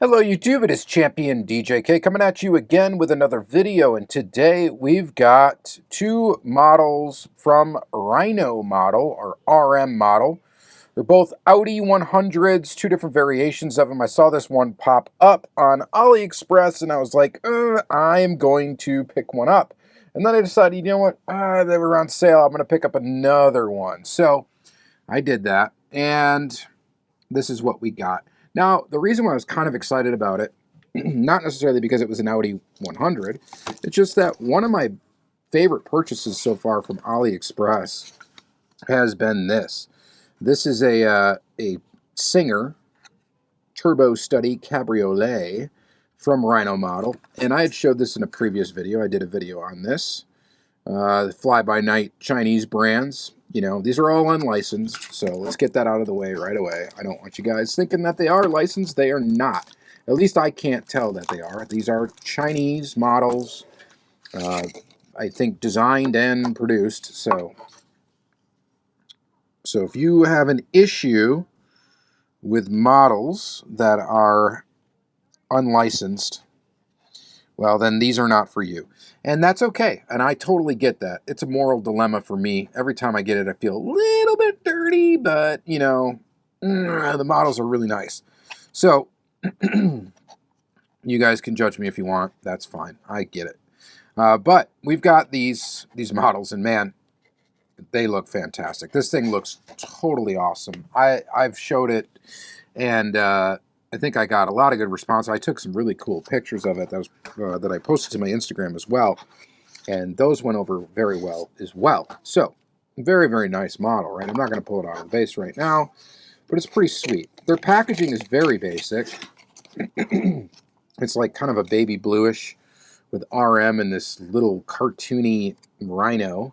Hello YouTube, it is Championdjk coming at you again with another video, and today we've got two models from Rhino model, or RM model. They're both Audi 100s, two different variations of them. I saw this one pop up on AliExpress and I was like, I am going to pick one up. And then I decided, you know what, they were on sale, I'm going to pick up another one. So I did that, and this is what we got. Now, the reason why I was kind of excited about it, not necessarily because it was an Audi 100, it's just that one of my favorite purchases so far from AliExpress has been this. This is a Singer Turbo Study Cabriolet from Rhino model, and I had showed this in a previous video. I did a video on this. Fly-by-night Chinese brands. You know, these are all unlicensed, so let's get that out of the way right away. I don't want you guys thinking that they are licensed. They are not. At least I can't tell that they are. These are Chinese models, I think designed and produced. So if you have an issue with models that are unlicensed, well, then these are not for you. And that's okay, and I totally get that. It's a moral dilemma for me. Every time I get it, I feel a little bit dirty, but, you know, the models are really nice. So, you guys can judge me if you want. That's fine. I get it. But we've got these models, and man, they look fantastic. This thing looks totally awesome. I've showed it, and I think I got a lot of good response. I took some really cool pictures of it that I posted to my Instagram as well, and those went over very well as well. So, very, very nice model, right? I'm not going to pull it out of the base right now, but it's pretty sweet. Their packaging is very basic. It's like kind of a baby bluish with RM and this little cartoony Rhino.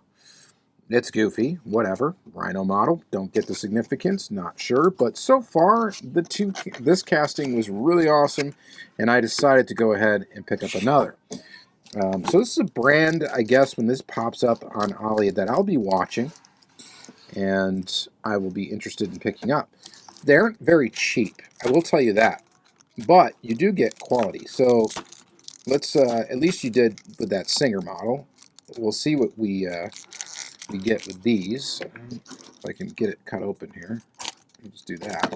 It's goofy, whatever. Rhino model, don't get the significance, not sure. But so far, this casting was really awesome, and I decided to go ahead and pick up another. So this is a brand, I guess, when this pops up on Ali that I'll be watching, and I will be interested in picking up. They aren't very cheap, I will tell you that, but you do get quality. So let's, at least you did with that Singer model. We'll see what we get with these. If I can get it cut open here, I'll just do that.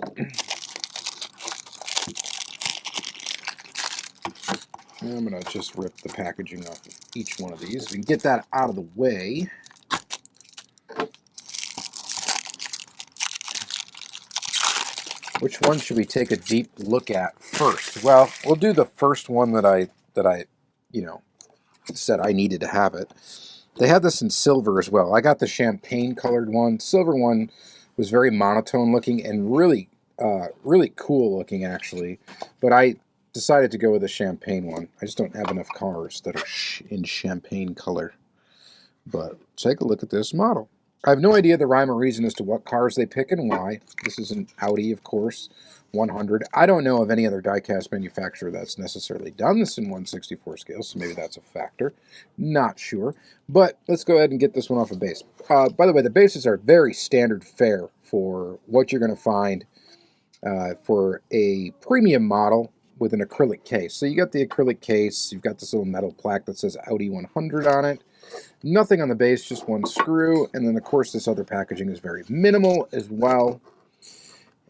And I'm going to just rip the packaging off of each one of these. We can get that out of the way. Which one should we take a deep look at first? Well, we'll do the first one that I you know, said I needed to have it. They had this in silver as well. I got the champagne colored one. Silver one was very monotone looking and really cool looking, actually. But I decided to go with the champagne one. I just don't have enough cars that are in champagne color. But take a look at this model. I have no idea the rhyme or reason as to what cars they pick and why. This is an Audi, of course, 100. I don't know of any other diecast manufacturer that's necessarily done this in 1/64 scale, so maybe that's a factor. Not sure. But let's go ahead and get this one off of base. By the way, the bases are very standard fare for what you're going to find for a premium model with an acrylic case. So you got the acrylic case, you've got this little metal plaque that says Audi 100 on it. Nothing on the base, just one screw, and then of course this other packaging is very minimal as well.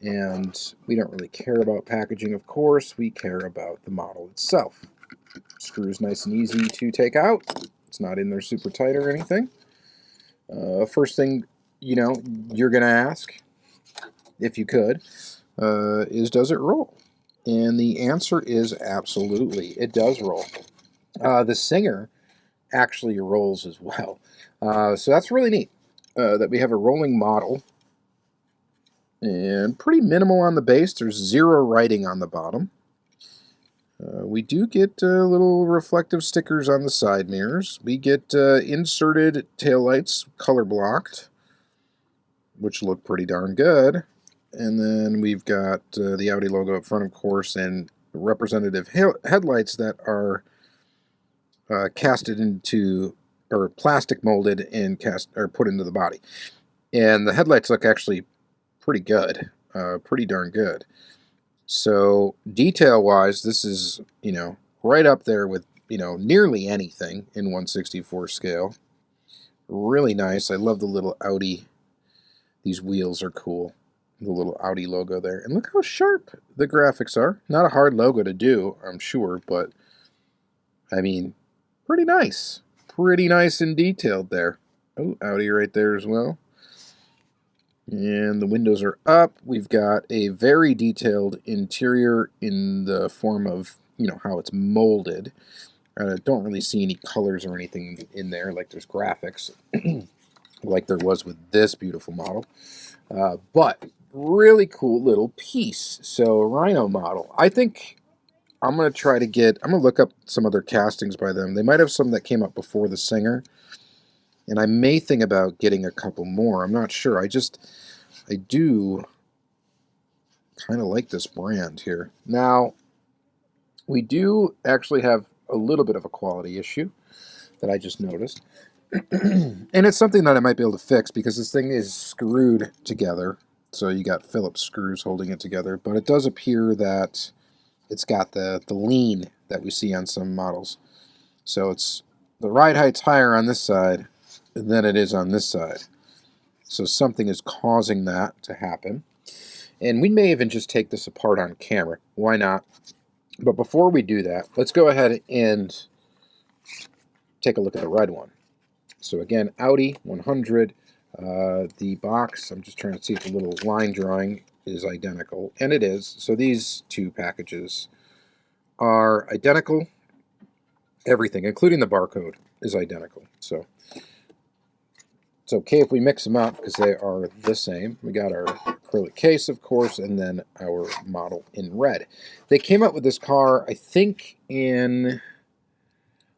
And we don't really care about packaging, of course, we care about the model itself. Screws nice and easy to take out. It's not in there super tight or anything. First thing, you know, you're going to ask, if you could, is does it roll? And the answer is absolutely, it does roll. The Singer actually rolls as well. So that's really neat that we have a rolling model. And pretty minimal on the base. There's zero writing on the bottom. We do get little reflective stickers on the side mirrors. We get inserted taillights, color blocked, which look pretty darn good. And then we've got the Audi logo up front, of course, and representative headlights that are casted into, or plastic molded and put into the body. And the headlights look actually pretty good, pretty darn good. So detail-wise, this is, right up there with, nearly anything in 1/64 scale. Really nice. I love the little Audi. These wheels are cool. The little Audi logo there. And look how sharp the graphics are. Not a hard logo to do, I'm sure, but I mean, pretty nice. Pretty nice and detailed there. Oh, Audi right there as well. And the windows are up. We've got a very detailed interior in the form of, how it's molded. I don't really see any colors or anything in there, like there's graphics, like there was with this beautiful model. But really cool little piece. So Rhino model. I think I'm going to try to I'm going to look up some other castings by them. They might have some that came up before the Singer. And I may think about getting a couple more. I'm not sure. I do kind of like this brand here. Now, we do actually have a little bit of a quality issue that I just noticed. And it's something that I might be able to fix because this thing is screwed together. So you got Phillips screws holding it together. But it does appear that it's got the lean that we see on some models. So it's the ride height's higher on this side than it is on this side. So something is causing that to happen. And we may even just take this apart on camera. Why not? But before we do that, let's go ahead and take a look at the red one. So again, Audi 100. The box, I'm just trying to see if the little line drawing is identical. And it is. So these two packages are identical. Everything, including the barcode, is identical. So it's okay if we mix them up because they are the same. We got our acrylic case, of course, and then our model in red. They came out with this car, I think, in,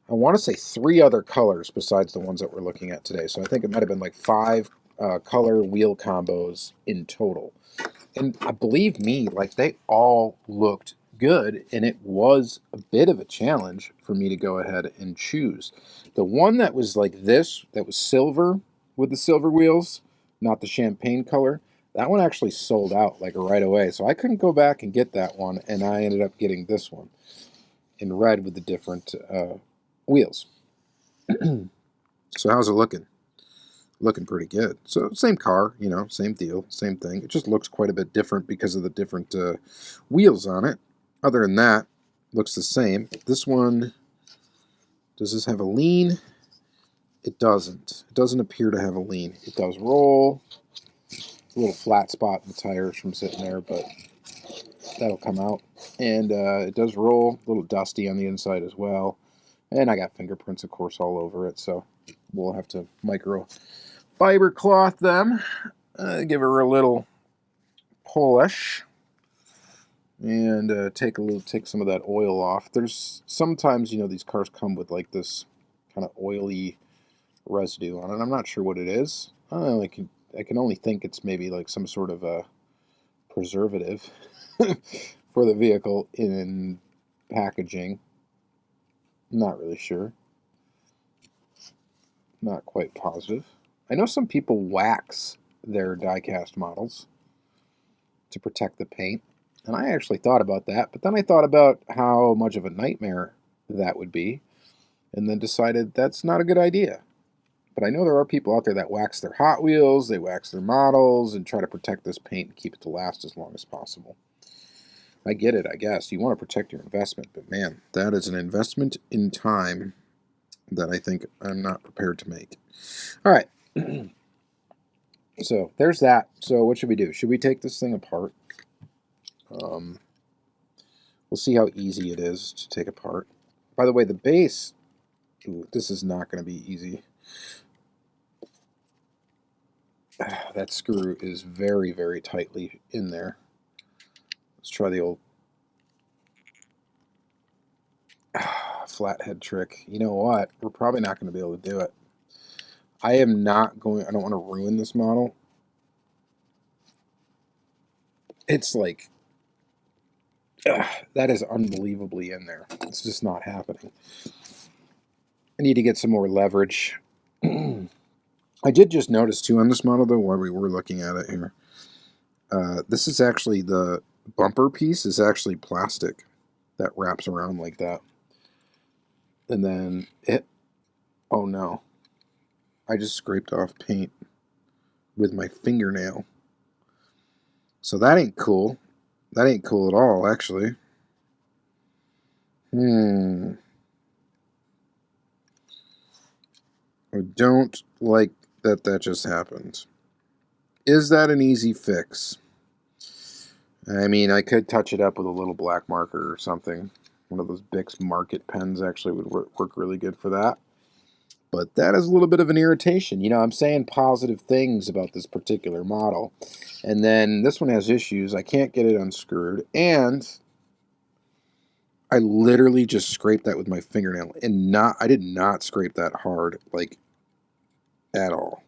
I want to say 3 other colors besides the ones that we're looking at today. So I think it might have been like 5 color wheel combos in total. And believe me, like they all looked good, and it was a bit of a challenge for me to go ahead and choose. The one that was like this, that was silver, with the silver wheels, not the champagne color, that one actually sold out like right away. So I couldn't go back and get that one, and I ended up getting this one in red with the different wheels. So how's it looking? Looking pretty good. So same car, same deal, same thing. It just looks quite a bit different because of the different wheels on it. Other than that, looks the same. This one, does this have a lean? It doesn't. It doesn't appear to have a lean. It does roll. A little flat spot in the tires from sitting there, but that'll come out. And it does roll. A little dusty on the inside as well. And I got fingerprints, of course, all over it, so we'll have to microfiber cloth them. Give her a little polish. And take some of that oil off. There's sometimes, these cars come with like this kind of oily residue on it. I'm not sure what it is. I can only think it's maybe like some sort of a preservative for the vehicle in packaging. Not really sure. Not quite positive. I know some people wax their die-cast models to protect the paint. And I actually thought about that, but then I thought about how much of a nightmare that would be, and then decided that's not a good idea. But I know there are people out there that wax their Hot Wheels, they wax their models, and try to protect this paint and keep it to last as long as possible. I get it, I guess. You want to protect your investment, but man, that is an investment in time that I think I'm not prepared to make. All right. So there's that. So what should we do? Should we take this thing apart? We'll see how easy it is to take apart. By the way, the base, this is not going to be easy. That screw is very, very tightly in there. Let's try the old flathead trick. You know what? We're probably not going to be able to do it. I don't want to ruin this model. It's like, that is unbelievably in there. It's just not happening. I need to get some more leverage. I did just notice too on this model though, while we were looking at it here. This is actually the bumper piece is actually plastic that wraps around like that. And then it, oh no, I just scraped off paint with my fingernail. So that ain't cool. That ain't cool at all, actually. I don't like that just happened. Is that an easy fix? I mean, I could touch it up with a little black marker or something. One of those Bic Market pens actually would work really good for that. But that is a little bit of an irritation. You know, I'm saying positive things about this particular model. And then this one has issues. I can't get it unscrewed. And I literally just scraped that with my fingernail. And I did not scrape that hard, like, at all.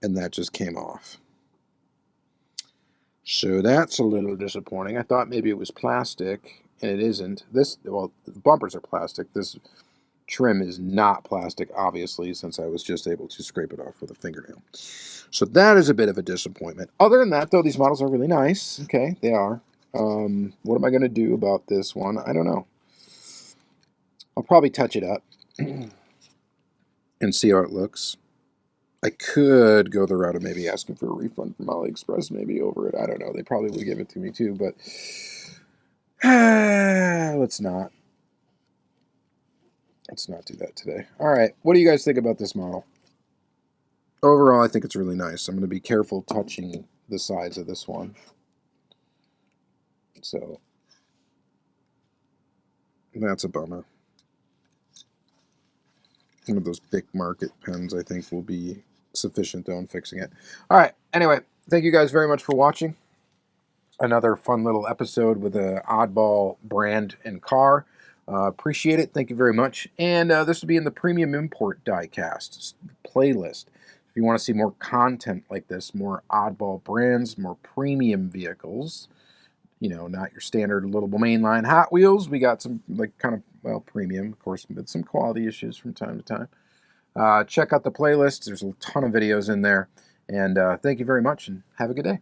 And that just came off. So that's a little disappointing. I thought maybe it was plastic, and it isn't. Well, the bumpers are plastic. This trim is not plastic, obviously, since I was just able to scrape it off with a fingernail. So that is a bit of a disappointment. Other than that, though, these models are really nice. Okay, they are. What am I going to do about this one? I don't know. I'll probably touch it up and see how it looks. I could go the route of maybe asking for a refund from AliExpress maybe over it. I don't know. They probably would give it to me too, but let's not. Let's not do that today. All right. What do you guys think about this model? Overall, I think it's really nice. I'm going to be careful touching the sides of this one. So that's a bummer. One of those Bic Market pens, I think, will be sufficient, though, in fixing it. All right. Anyway, thank you guys very much for watching. Another fun little episode with an oddball brand and car. Appreciate it. Thank you very much. And this will be in the Premium Import Diecast playlist. If you want to see more content like this, more oddball brands, more premium vehicles, you know, not your standard little mainline Hot Wheels. We got some, like, kind of, well, premium, of course, with some quality issues from time to time. Check out the playlist. There's a ton of videos in there. And thank you very much, and have a good day.